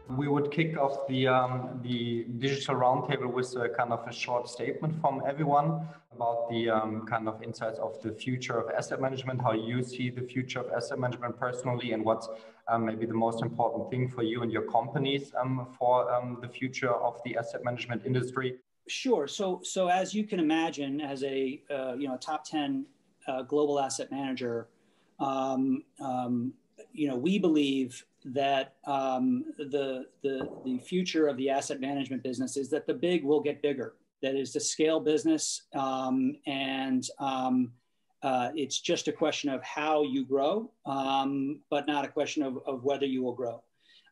We would kick off the digital roundtable with a kind of a short statement from everyone about the kind of insights of the future of asset management, how you see the future of asset management personally, and what's maybe the most important thing for you and your companies for the future of the asset management industry. Sure. So as you can imagine, as a top 10 global asset manager, we believe that the future of the asset management business is that the big will get bigger. That is the scale business, and it's just a question of how you grow, but not a question of whether you will grow.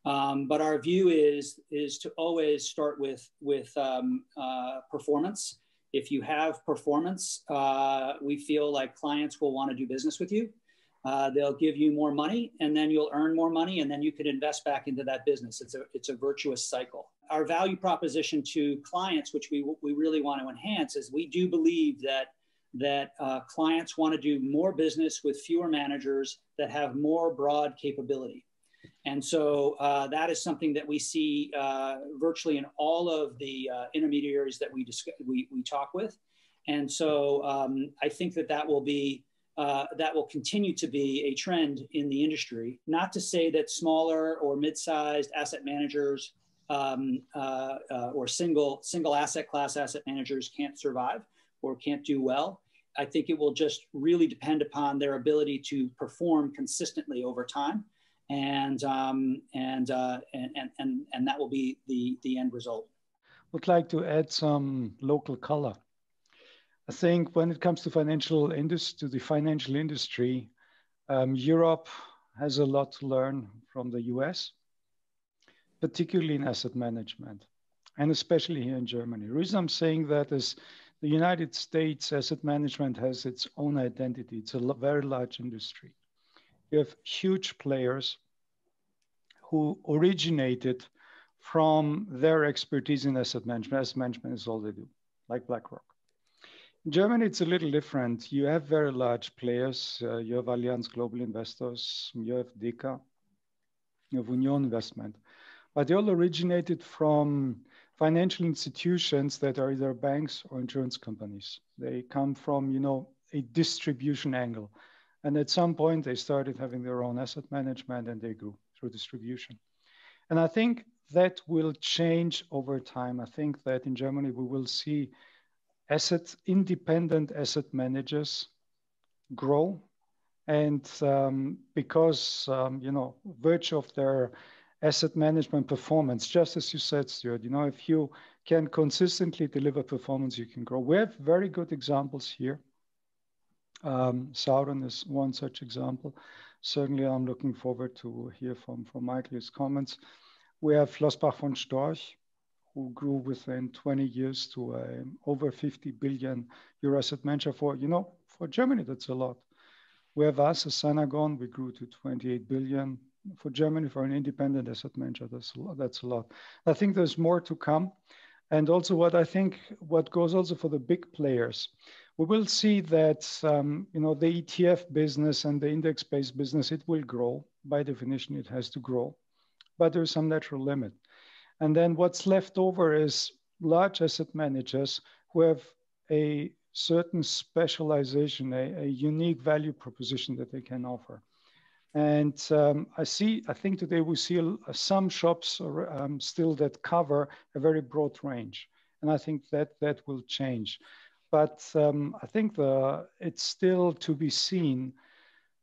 But our view is to always start with performance. If you have performance, we feel like clients will want to do business with you. They'll give you more money, and then you'll earn more money, and then you can invest back into that business. It's a virtuous cycle. Our value proposition to clients, which we really want to enhance, is we do believe that clients want to do more business with fewer managers that have more broad capability. And so that is something that we see virtually in all of the intermediaries that we talk with. And so I think that will continue to be a trend in the industry. Not to say that smaller or mid-sized asset managers or single asset class asset managers can't survive or can't do well. I think it will just really depend upon their ability to perform consistently over time, and that will be the end result. Would like to add some local color. I think when it comes to the financial industry, Europe has a lot to learn from the US, particularly in asset management, and especially here in Germany. The reason I'm saying that is the United States asset management has its own identity. It's a very large industry. You have huge players who originated from their expertise in asset management. Asset management is all they do, like BlackRock. In Germany, it's a little different. You have very large players. You have Allianz Global Investors, you have Deka, you have Union Investment. But they all originated from financial institutions that are either banks or insurance companies. They come from, a distribution angle. And at some point, they started having their own asset management, and they grew through distribution. And I think that will change over time. I think that in Germany, we will see independent asset managers grow. And because, virtue of their asset management performance, just as you said, Stuart, if you can consistently deliver performance, you can grow. We have very good examples here. Sauron is one such example. Certainly, I'm looking forward to hear from Michael's comments. We have Flossbach von Storch, who grew within 20 years to over 50 billion euro asset manager for Germany. That's a lot. We have us, Sanagon, we grew to 28 billion. For Germany, for an independent asset manager, that's a lot. I think there's more to come. And also what goes also for the big players, we will see that, the ETF business and the index-based business, it will grow. By definition, it has to grow, but there's some natural limit. And then what's left over is large asset managers who have a certain specialization, a unique value proposition that they can offer. And I think today we see some shops still that cover a very broad range. And I think that will change. But I think it's still to be seen,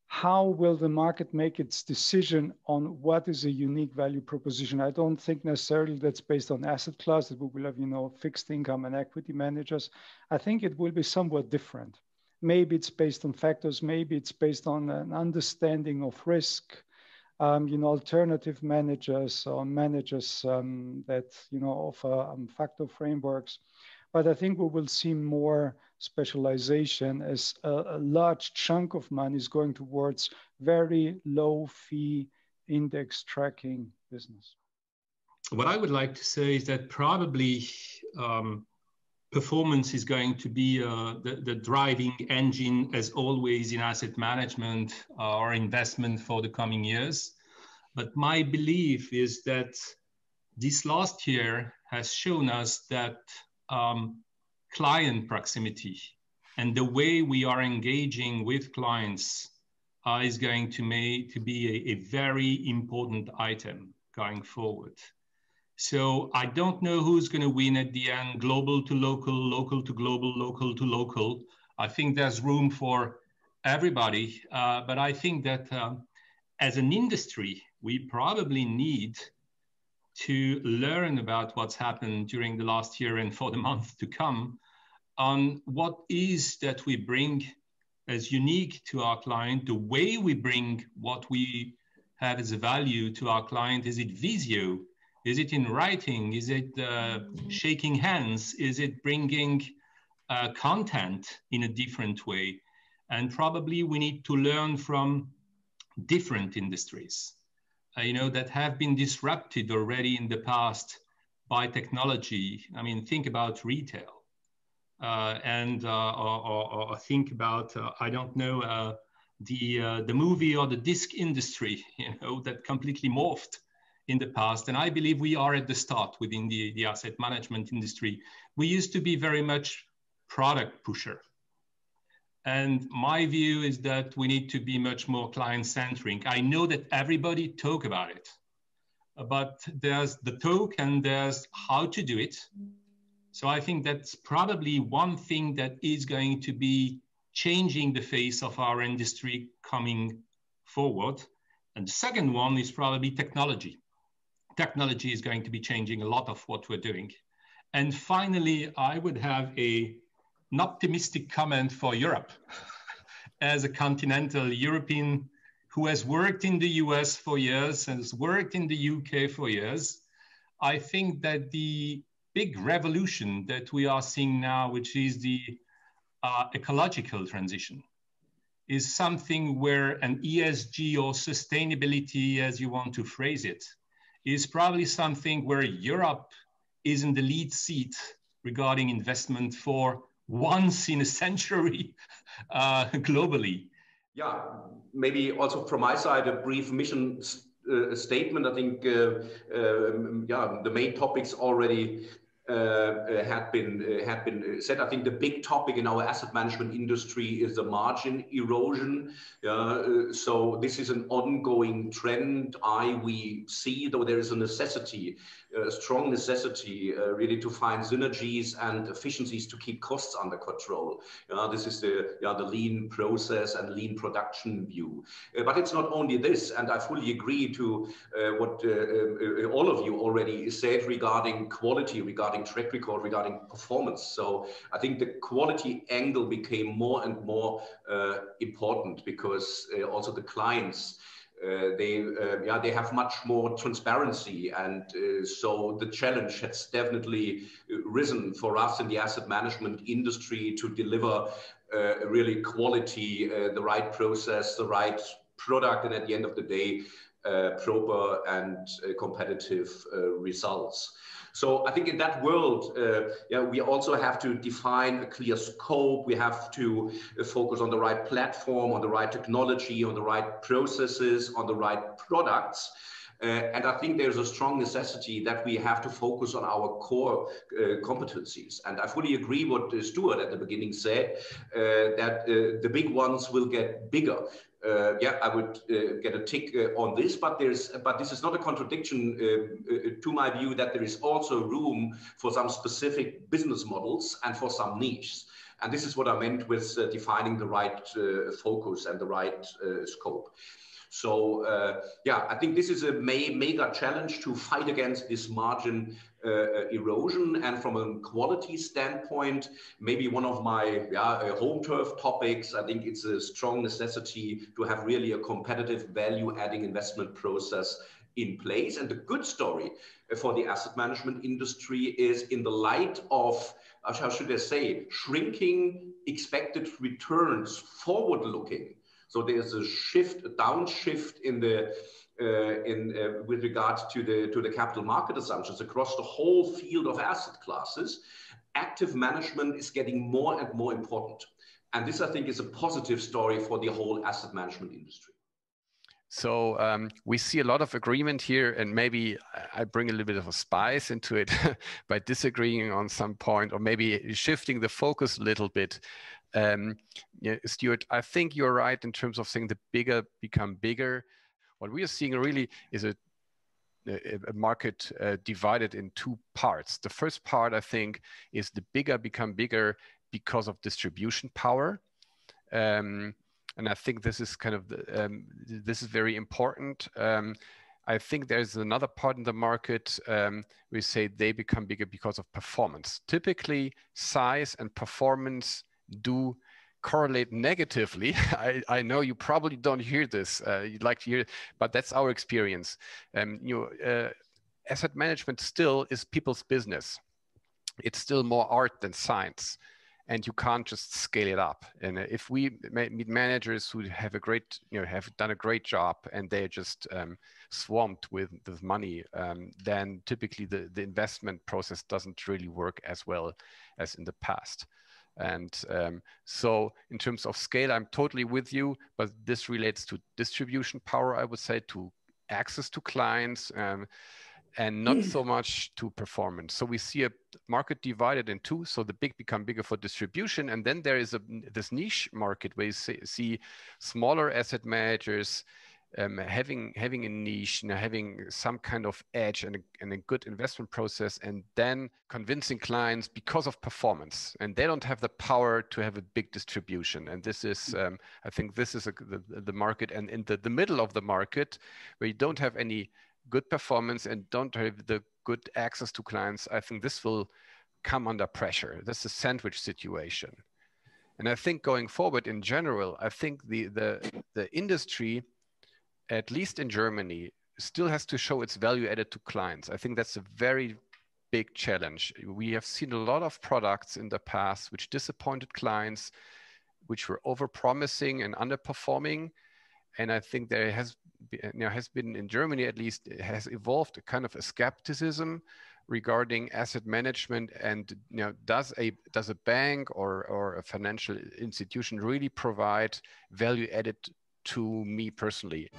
how will the market make its decision on what is a unique value proposition? I don't think necessarily that's based on asset class, that we will have, fixed income and equity managers. I think it will be somewhat different. Maybe it's based on factors, maybe it's based on an understanding of risk, alternative managers or managers that, offer factor frameworks. But I think we will see more specialization as a large chunk of money is going towards very low fee index tracking business. What I would like to say is that probably performance is going to be the driving engine, as always, in asset management or investment for the coming years. But my belief is that this last year has shown us that client proximity and the way we are engaging with clients is going to be a very important item going forward. So I don't know who's going to win at the end, global to local, local to global, local to local. I think there's room for everybody, but I think that as an industry, we probably need to learn about what's happened during the last year and for the month to come on what is that we bring as unique to our client, the way we bring what we have as a value to our client. Is it visio? Is it in writing? Is it shaking hands? Is it bringing content in a different way? And probably we need to learn from different industries, that have been disrupted already in the past by technology. I mean, think about retail or think about, I don't know, the movie or the disc industry, that completely morphed in the past. And I believe we are at the start within the asset management industry. We used to be very much product pusher. And my view is that we need to be much more client-centric. I know that everybody talk about it, but there's the talk and there's how to do it. So I think that's probably one thing that is going to be changing the face of our industry coming forward. And the second one is probably technology. Technology is going to be changing a lot of what we're doing. And finally, I would have an optimistic comment for Europe as a continental European who has worked in the US for years and has worked in the UK for years. I think that the big revolution that we are seeing now, which is the ecological transition, is something where an ESG or sustainability, as you want to phrase it, is probably something where Europe is in the lead seat regarding investment for once in a century globally. Yeah, maybe also from my side, a brief mission statement. I think the main topics already had been said. I think the big topic in our asset management industry is the margin erosion. So this is an ongoing trend. We see, though, there is a necessity, a strong necessity, really to find synergies and efficiencies to keep costs under control. This is the lean process and lean production view. But it's not only this, and I fully agree to what all of you already said regarding quality, regarding track record, regarding performance. So I think the quality angle became more and more important because also the clients, they have much more transparency, and so the challenge has definitely risen for us in the asset management industry to deliver really quality, the right process, the right product, and at the end of the day, proper and competitive results. So I think in that world, we also have to define a clear scope. We have to focus on the right platform, on the right technology, on the right processes, on the right products. And I think there's a strong necessity that we have to focus on our core competencies. And I fully agree what Stuart at the beginning said, that the big ones will get bigger. I would get a tick on this, but this is not a contradiction to my view that there is also room for some specific business models and for some niches. And this is what I meant with defining the right focus and the right scope. So I think this is a mega challenge to fight against this margin erosion. And from a quality standpoint, maybe one of my home turf topics, I think it's a strong necessity to have really a competitive value-adding investment process in place. And the good story for the asset management industry is in the light of, how should I say, shrinking expected returns forward-looking. So there's a shift, a downshift in the with regards to the capital market assumptions across the whole field of asset classes. active management is getting more and more important. And this, I think, is a positive story for the whole asset management industry. So we see a lot of agreement here, and maybe I bring a little bit of a spice into it by disagreeing on some point, or maybe shifting the focus a little bit. Yeah, Stuart, I think you're right in terms of saying the bigger become bigger. What we are seeing really is a market divided in two parts. The first part, I think, is the bigger become bigger because of distribution power. And I think this is kind of, this is very important. I think there's another part in the market, we say they become bigger because of performance. Typically, size and performance do correlate negatively. I know you probably don't hear this, you'd like to hear it, but that's our experience. Asset management still is people's business. It's still more art than science. And you can't just scale it up. And if we meet managers who have a great, have done a great job, and they're just swamped with money, then typically the investment process doesn't really work as well as in the past. And so in terms of scale, I'm totally with you, but this relates to distribution power, I would say, to access to clients, and not so much to performance. So we see a market divided in two. So the big become bigger for distribution. And then there is this niche market where you see smaller asset managers having a niche, having some kind of edge and a good investment process, and then convincing clients because of performance. And they don't have the power to have a big distribution. And this is, I think this is the market. And in the middle of the market, where you don't have any good performance and don't have the good access to clients, I think this will come under pressure. This is a sandwich situation. And I think going forward in general, I think the industry, at least in Germany, still has to show its value added to clients. I think that's a very big challenge. We have seen a lot of products in the past which disappointed clients, which were overpromising and underperforming. And I think there has been in Germany, at least, it has evolved a kind of a skepticism regarding asset management. And does a bank or a financial institution really provide value added to me personally?